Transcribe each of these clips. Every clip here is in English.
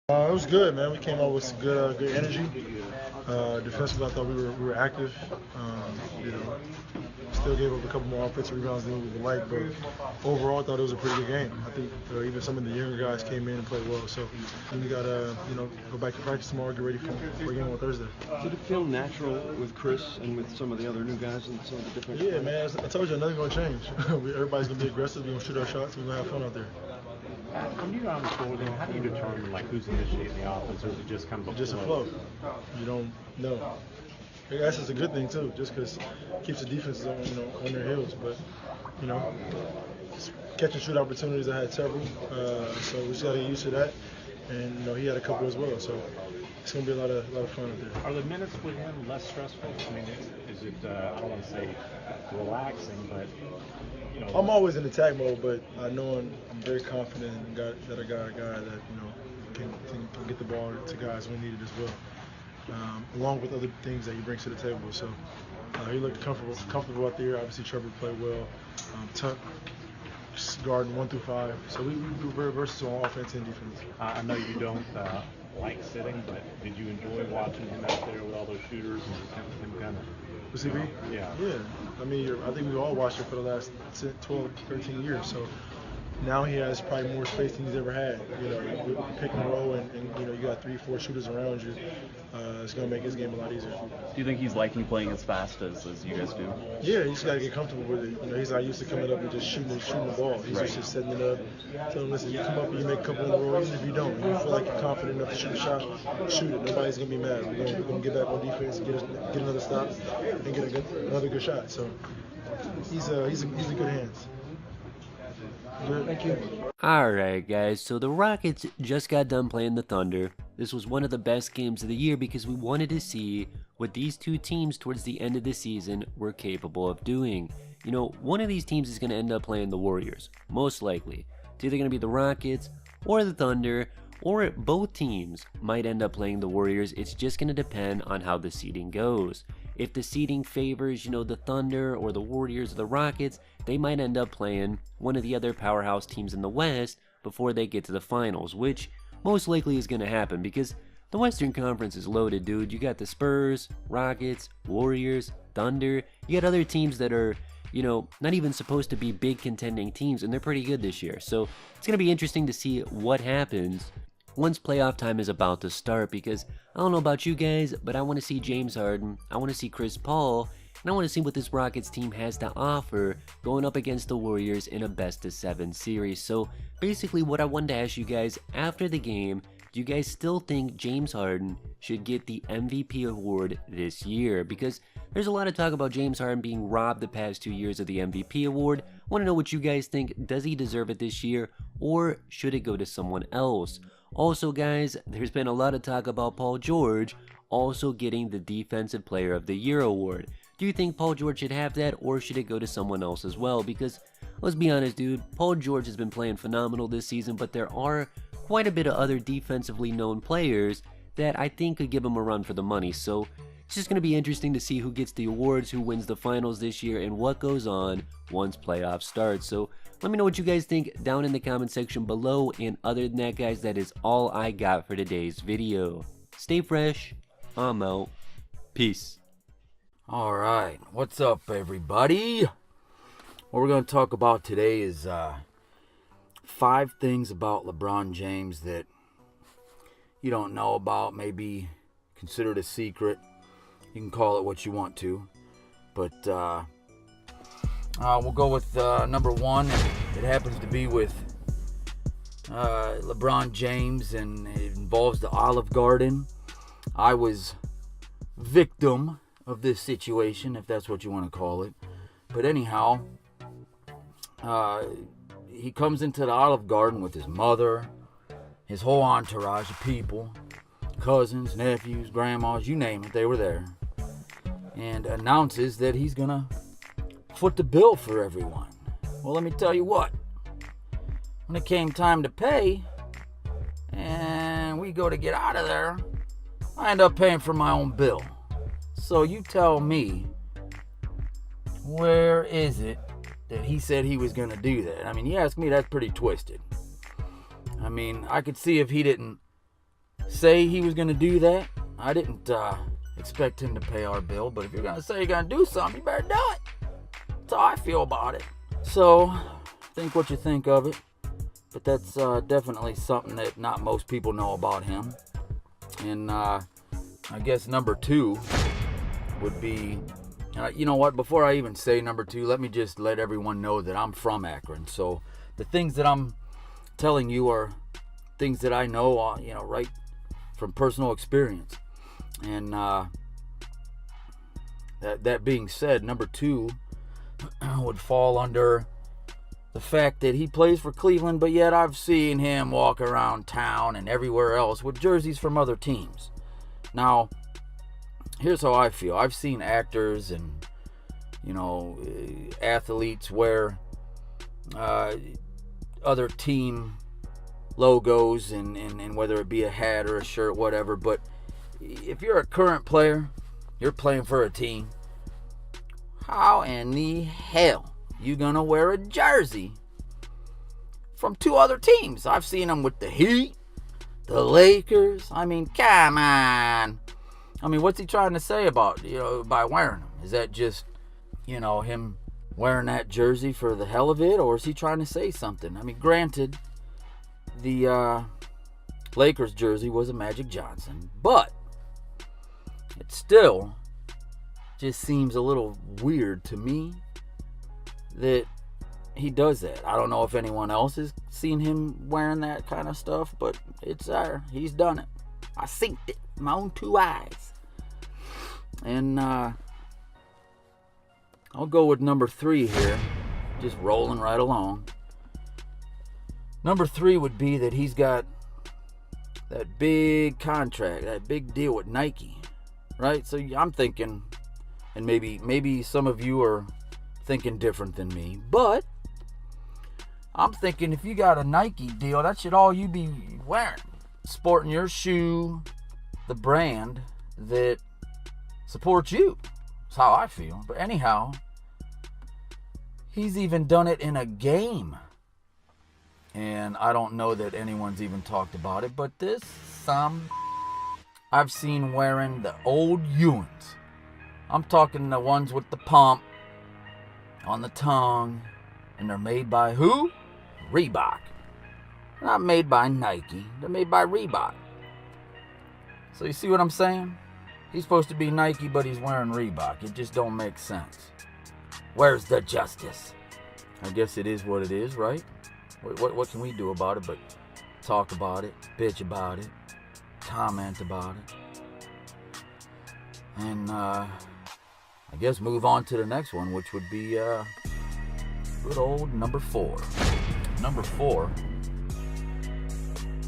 It was good, man. We came out with some good energy. Defensively, I thought we were active. You know, still gave up a couple more offensive rebounds than we would like, but overall, I thought it was a pretty good game. I think even some of the younger guys came in and played well. So we got to, go back to practice tomorrow, get ready for a game on Thursday. Did it feel natural with Chris and with some of the other new guys and some of the different? Yeah, man. I told you, nothing's gonna change. Everybody's gonna be aggressive. We're gonna shoot our shots. We're gonna have fun out there. When you're on the floor, then how do you determine who's initiating the offense, or is it just kind of Just a flow? You don't know. I guess it's a good thing too, just because it keeps the defenses on their heels. But catch and shoot opportunities. I had several, so we just got to get used to that. And he had a couple as well. So it's gonna be a lot of fun out there. Are the minutes with him less stressful? I mean, is it? I don't want to say relaxing, but I'm always in attack mode, but I know I'm very confident that I got a guy that can get the ball to guys when needed as well, along with other things that he brings to the table. So he looked comfortable out there. Obviously, Trevor played well. Tuck, guarding 1 through 5. So we were very versatile on offense and defense. I know you don't like sitting, but did you enjoy watching him out there with all those shooters and him kind of? Was he? Yeah. I mean, I think we all watched it for the last 12, 13 years. So now he has probably more space than he's ever had. With pick and roll, and you got 3-4 shooters around you. It's going to make his game a lot easier. Do you think he's liking playing as fast as you guys do? Yeah, you just got to get comfortable with it. He's not used to coming up and just shooting the ball. He's Right. just setting it up. Tell him, listen, you come up and you make a couple in a row, even if you don't. You feel like you're confident enough to shoot a shot, shoot it. Nobody's going to be mad. We're going to get back on defense, get another stop, and get another good shot. So he's in good hands. Good. Thank you. Alright guys, so the Rockets just got done playing the Thunder. This was one of the best games of the year because we wanted to see what these two teams towards the end of the season were capable of doing. One of these teams is going to end up playing the Warriors, most likely. It's either going to be the Rockets or the Thunder, or both teams might end up playing the Warriors. It's just going to depend on how the seeding goes. If the seeding favors, the Thunder or the Warriors or the Rockets, they might end up playing one of the other powerhouse teams in the West before they get to the finals, which most likely is going to happen because the Western Conference is loaded, dude. You got the Spurs, Rockets, Warriors, Thunder. You got other teams that are, not even supposed to be big contending teams, and they're pretty good this year. So it's going to be interesting to see what happens once playoff time is about to start, because I don't know about you guys, but I want to see James Harden, I want to see Chris Paul, and I want to see what this Rockets team has to offer going up against the Warriors in a best-of-7 series. So basically what I wanted to ask you guys after the game, do you guys still think James Harden should get the MVP award this year? Because there's a lot of talk about James Harden being robbed the past 2 years of the MVP award. I want to know what you guys think. Does he deserve it this year, or should it go to someone else? Also guys, there's been a lot of talk about Paul George also getting the Defensive Player of the Year award. Do you think Paul George should have that, or should it go to someone else as well? Because let's be honest, dude, Paul George has been playing phenomenal this season, but there are quite a bit of other defensively known players that I think could give him a run for the money. So it's just going to be interesting to see who gets the awards, who wins the finals this year, and what goes on once playoffs start. So let me know what you guys think down in the comment section below. And other than that, guys, that is all I got for today's video. Stay fresh. I'm out. Peace. Alright, what's up everybody? What we're going to talk about today is 5 things about LeBron James that you don't know about, maybe considered a secret. You can call it what you want to. But we'll go with number 1. It happens to be with LeBron James, and it involves the Olive Garden. I was victim of this situation, if that's what you want to call it. But anyhow, he comes into the Olive Garden with his mother, his whole entourage of people, cousins, nephews, grandmas, you name it, they were there, and announces that he's gonna foot the bill for everyone. Well, let me tell you what, when it came time to pay and we go to get out of there, I end up paying for my own bill. So you tell me, where is it that he said he was going to do that? I mean, you ask me, that's pretty twisted. I mean, I could see if he didn't say he was going to do that. I didn't expect him to pay our bill, but if you're going to say you're going to do something, you better do it. That's how I feel about it. So, think what you think of it. But that's definitely something that not most people know about him. And I guess number 2 would be, you know what, before I even say number 2, let me just let everyone know that I'm from Akron. So the things that I'm telling you are things that I know, right from personal experience. And that being said, number 2 would fall under the fact that he plays for Cleveland, but yet I've seen him walk around town and everywhere else with jerseys from other teams. Now, here's how I feel. I've seen actors and, athletes wear other team logos and whether it be a hat or a shirt, whatever. But if you're a current player, you're playing for a team, how in the hell you gonna wear a jersey from 2 other teams? I've seen them with the Heat, the Lakers. I mean, come on. I mean, what's he trying to say about, by wearing them? Is that just, him wearing that jersey for the hell of it? Or is he trying to say something? I mean, granted, the Lakers jersey was a Magic Johnson, but it still just seems a little weird to me that he does that. I don't know if anyone else has seen him wearing that kind of stuff, but it's there. He's done it. I seen it with my own 2 eyes. And I'll go with number 3 here, just rolling right along. Number 3 would be that he's got that big contract, that big deal with Nike, right? So I'm thinking, and maybe some of you are thinking different than me, but I'm thinking if you got a Nike deal, that should all you be wearing. Sporting your shoe, the brand that supports you. That's how I feel. But anyhow, he's even done it in a game. And I don't know that anyone's even talked about it, but I've seen wearing the old Ewans. I'm talking the ones with the pump on the tongue, and they're made by who? Reebok. They're not made by Nike. They're made by Reebok. So you see what I'm saying? He's supposed to be Nike, but he's wearing Reebok. It just don't make sense. Where's the justice? I guess it is what it is, right? What can we do about it but talk about it, bitch about it, comment about it, and I guess move on to the next one, which would be good old number 4. Number 4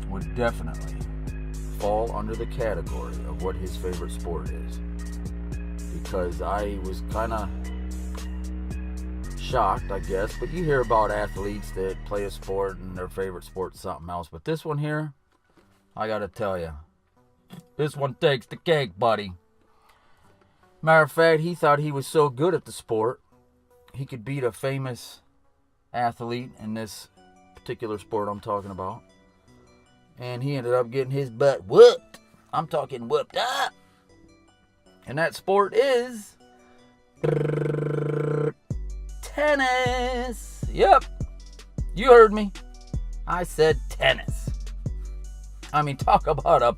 would definitely fall under the category of what his favorite sport is, because I was kind of shocked, I guess, but you hear about athletes that play a sport and their favorite sport is something else, but this one here, I gotta tell you, this one takes the cake, buddy. Matter of fact, he thought he was so good at the sport, he could beat a famous athlete in this particular sport I'm talking about, and he ended up getting his butt whooped. I'm talking whooped up, and that sport is tennis. Yep, you heard me. I said tennis. I mean, talk about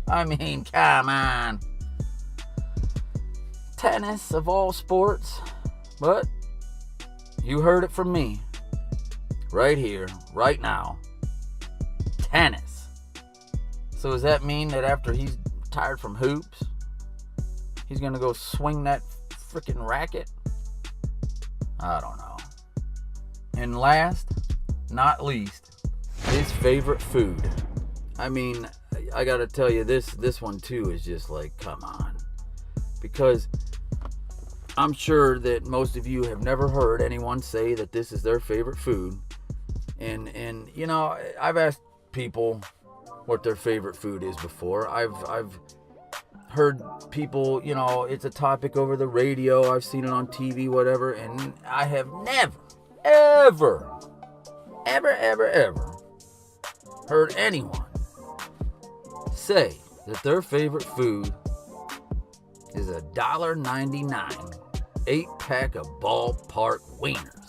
come on. Tennis of all sports, but you heard it from me. Right here, right now. Tennis. So does that mean that after he's tired from hoops, he's gonna go swing that freaking racket? I don't know. And last, not least, his favorite food. I mean, I gotta tell you, this one too is just like, come on. Because I'm sure that most of you have never heard anyone say that this is their favorite food. And you know, I've asked people what their favorite food is before. I've heard people, you know, it's a topic over the radio, I've seen it on TV, whatever, and I have never, ever heard anyone say that their favorite food is $1.99 8-pack of ballpark wiener.